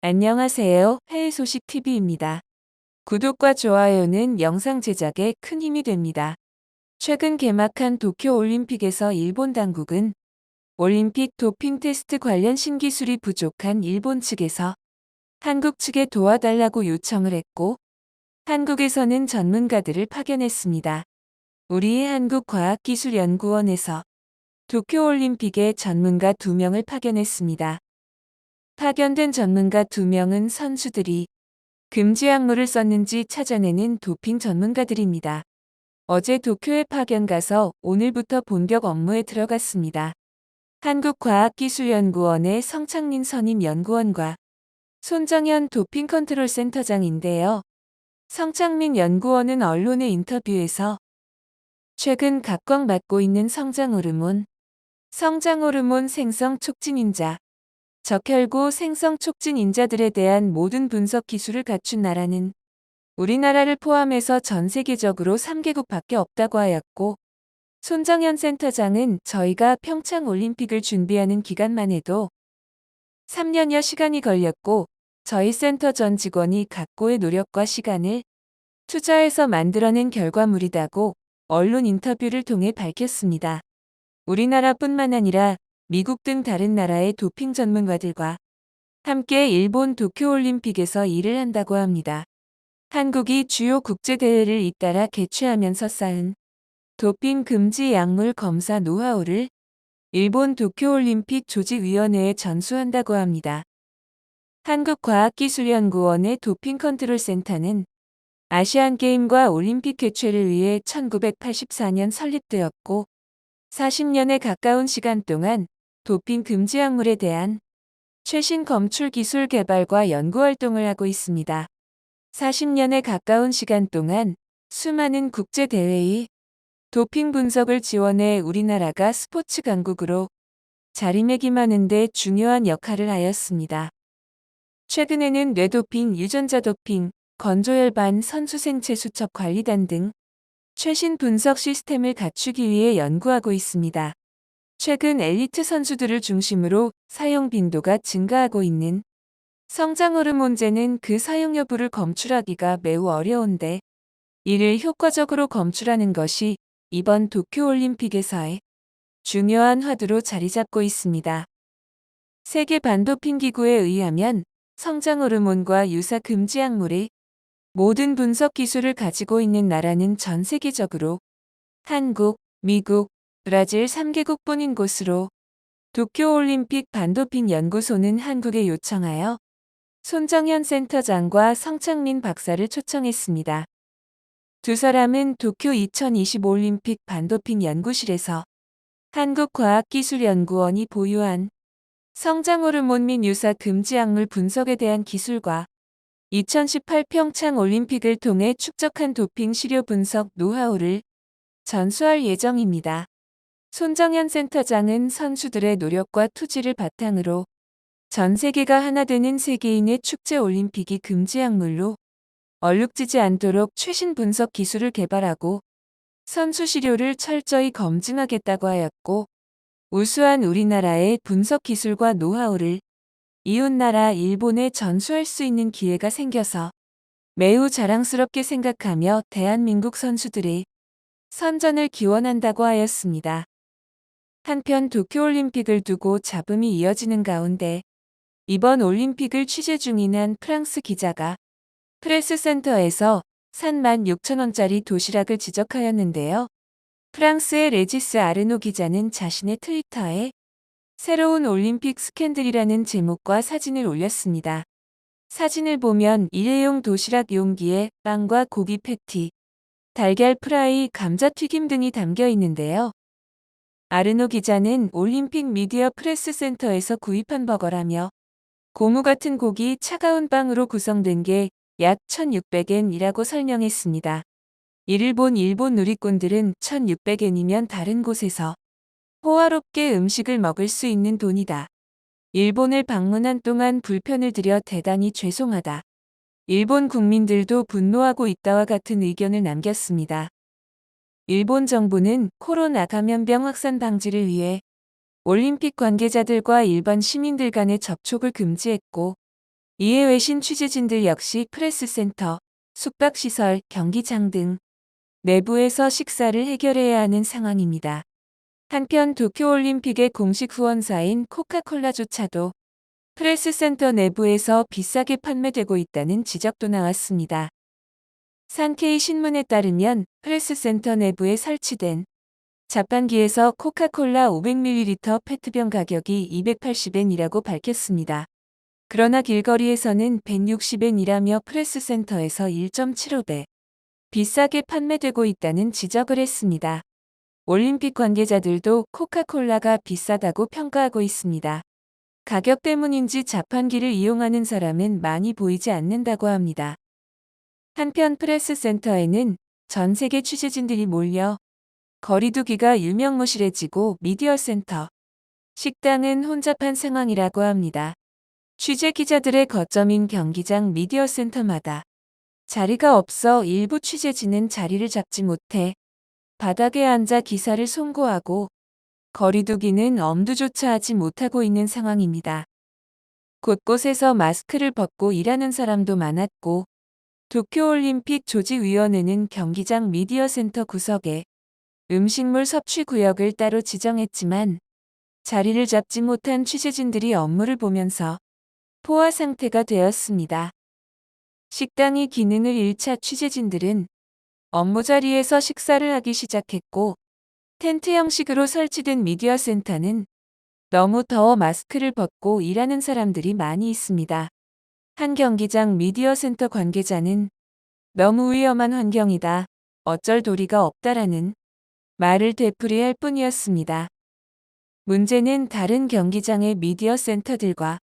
안녕하세요. 해외 소식 TV입니다. 구독과 좋아요는 영상 제작에 큰 힘이 됩니다. 최근 개막한 도쿄올림픽에서 일본 당국은 올림픽 도핑 테스트 관련 신기술이 부족한 일본 측에서 한국 측에 도와달라고 요청을 했고, 한국에서는 전문가들을 파견했습니다. 우리의 한국과학기술연구원에서 도쿄올림픽에 전문가 2명을 파견했습니다. 파견된 전문가 2명은 선수들이 금지 약물을 썼는지 찾아내는 도핑 전문가들입니다. 어제 도쿄에 파견 가서 오늘부터 본격 업무에 들어갔습니다. 한국과학기술연구원의 성창민 선임 연구원과 손정현 도핑 컨트롤 센터장인데요. 성창민 연구원은 언론의 인터뷰에서 최근 각광받고 있는 성장호르몬 생성 촉진인자, 적혈구 생성 촉진인자들에 대한 모든 분석 기술을 갖춘 나라는 우리나라를 포함해서 전 세계적으로 3개국밖에 없다고 하였고, 손정현 센터장은 저희가 평창 올림픽을 준비하는 기간만 해도 3년여 시간이 걸렸고, 저희 센터 전 직원이 각고의 노력과 시간을 투자해서 만들어낸 결과물이다고 언론 인터뷰를 통해 밝혔습니다. 우리나라뿐만 아니라 미국 등 다른 나라의 도핑 전문가들과 함께 일본 도쿄올림픽에서 일을 한다고 합니다. 한국이 주요 국제대회를 잇따라 개최하면서 쌓은 도핑 금지 약물 검사 노하우를 일본 도쿄올림픽 조직위원회에 전수한다고 합니다. 한국과학기술연구원의 도핑 컨트롤 센터는 아시안게임과 올림픽 개최를 위해 1984년 설립되었고, 40년에 가까운 시간 동안 도핑 금지 약물에 대한 최신 검출 기술 개발과 연구 활동을 하고 있습니다. 40년에 가까운 시간 동안 수많은 국제대회의 도핑 분석을 지원해 우리나라가 스포츠 강국으로 자리매김하는 데 중요한 역할을 하였습니다. 최근에는 뇌도핑, 유전자 도핑, 건조혈반, 선수생체 수첩 관리단 등 최신 분석 시스템을 갖추기 위해 연구하고 있습니다. 최근 엘리트 선수들을 중심으로 사용 빈도가 증가하고 있는 성장호르몬제는 그 사용 여부를 검출하기가 매우 어려운데, 이를 효과적으로 검출하는 것이 이번 도쿄올림픽에서의 중요한 화두로 자리 잡고 있습니다. 세계 반도핑 기구에 의하면 성장호르몬과 유사 금지 약물의 모든 분석 기술을 가지고 있는 나라는 전 세계적으로 한국, 미국, 브라질 3개국뿐인 곳으로 도쿄올림픽 반도핑 연구소는 한국에 요청하여 손정현 센터장과 성창민 박사를 초청했습니다. 두 사람은 도쿄 2020 올림픽 반도핑 연구실에서 한국과학기술연구원이 보유한 성장호르몬 및 유사 금지 약물 분석에 대한 기술과 2018 평창 올림픽을 통해 축적한 도핑 시료 분석 노하우를 전수할 예정입니다. 손정현 센터장은 선수들의 노력과 투지를 바탕으로 전 세계가 하나 되는 세계인의 축제 올림픽이 금지 약물로 얼룩지지 않도록 최신 분석 기술을 개발하고 선수 시료를 철저히 검증하겠다고 하였고, 우수한 우리나라의 분석 기술과 노하우를 이웃나라 일본에 전수할 수 있는 기회가 생겨서 매우 자랑스럽게 생각하며 대한민국 선수들의 선전을 기원한다고 하였습니다. 한편 도쿄올림픽을 두고 잡음이 이어지는 가운데 이번 올림픽을 취재 중인 한 프랑스 기자가 프레스센터에서 산 16,000원짜리 도시락을 지적하였는데요. 프랑스의 레지스 아르노 기자는 자신의 트위터에 새로운 올림픽 스캔들이라는 제목과 사진을 올렸습니다. 사진을 보면 일회용 도시락 용기에 빵과 고기 패티, 달걀 프라이, 감자튀김 등이 담겨 있는데요. 아르노 기자는 올림픽 미디어 프레스센터에서 구입한 버거라며 고무 같은 고기, 차가운 빵으로 구성된 게 약 1,600엔이라고 설명했습니다. 이를 본 일본 누리꾼들은 1,600엔이면 다른 곳에서 호화롭게 음식을 먹을 수 있는 돈이다. 일본을 방문한 동안 불편을 드려 대단히 죄송하다. 일본 국민들도 분노하고 있다와 같은 의견을 남겼습니다. 일본 정부는 코로나 감염병 확산 방지를 위해 올림픽 관계자들과 일반 시민들 간의 접촉을 금지했고, 이에 외신 취재진들 역시 프레스센터, 숙박시설, 경기장 등 내부에서 식사를 해결해야 하는 상황입니다. 한편 도쿄올림픽의 공식 후원사인 코카콜라조차도 프레스센터 내부에서 비싸게 판매되고 있다는 지적도 나왔습니다. 산케이 신문에 따르면 프레스센터 내부에 설치된 자판기에서 코카콜라 500ml 페트병 가격이 280엔이라고 밝혔습니다. 그러나 길거리에서는 160엔이라며 프레스센터에서 1.75배 비싸게 판매되고 있다는 지적을 했습니다. 올림픽 관계자들도 코카콜라가 비싸다고 평가하고 있습니다. 가격 때문인지 자판기를 이용하는 사람은 많이 보이지 않는다고 합니다. 한편 프레스센터에는 전 세계 취재진들이 몰려 거리두기가 유명무실해지고 미디어센터, 식당은 혼잡한 상황이라고 합니다. 취재 기자들의 거점인 경기장 미디어센터마다 자리가 없어 일부 취재진은 자리를 잡지 못해 바닥에 앉아 기사를 송고하고 거리두기는 엄두조차 하지 못하고 있는 상황입니다. 곳곳에서 마스크를 벗고 일하는 사람도 많았고 도쿄올림픽 조직위원회는 경기장 미디어센터 구석에 음식물 섭취 구역을 따로 지정했지만 자리를 잡지 못한 취재진들이 업무를 보면서 포화 상태가 되었습니다. 식당이 기능을 잃자 취재진들은 업무 자리에서 식사를 하기 시작했고 텐트 형식으로 설치된 미디어 센터는 너무 더워 마스크를 벗고 일하는 사람들이 많이 있습니다. 한 경기장 미디어 센터 관계자는 너무 위험한 환경이다. 어쩔 도리가 없다라는 말을 되풀이할 뿐이었습니다. 문제는 다른 경기장의 미디어 센터들과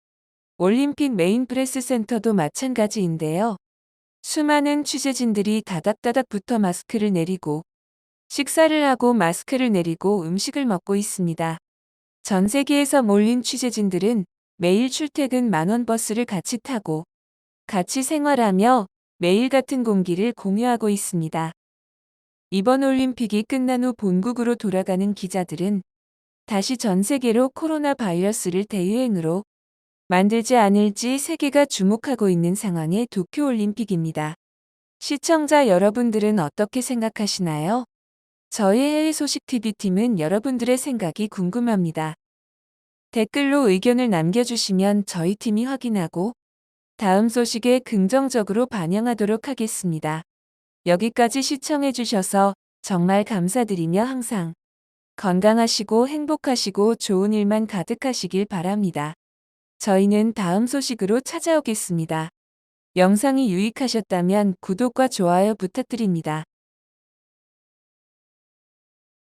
올림픽 메인 프레스 센터도 마찬가지인데요. 수많은 취재진들이 다닥다닥 붙어 마스크를 내리고 식사를 하고 마스크를 내리고 음식을 먹고 있습니다. 전 세계에서 몰린 취재진들은 매일 출퇴근 만원 버스를 같이 타고 같이 생활하며 매일 같은 공기를 공유하고 있습니다. 이번 올림픽이 끝난 후 본국으로 돌아가는 기자들은 다시 전 세계로 코로나 바이러스를 대유행으로 만들지 않을지 세계가 주목하고 있는 상황의 도쿄올림픽입니다. 시청자 여러분들은 어떻게 생각하시나요? 저희 해외 소식 TV팀은 여러분들의 생각이 궁금합니다. 댓글로 의견을 남겨주시면 저희 팀이 확인하고 다음 소식에 긍정적으로 반영하도록 하겠습니다. 여기까지 시청해주셔서 정말 감사드리며 항상 건강하시고 행복하시고 좋은 일만 가득하시길 바랍니다. 저희는 다음 소식으로 찾아오겠습니다. 영상이 유익하셨다면 구독과 좋아요 부탁드립니다.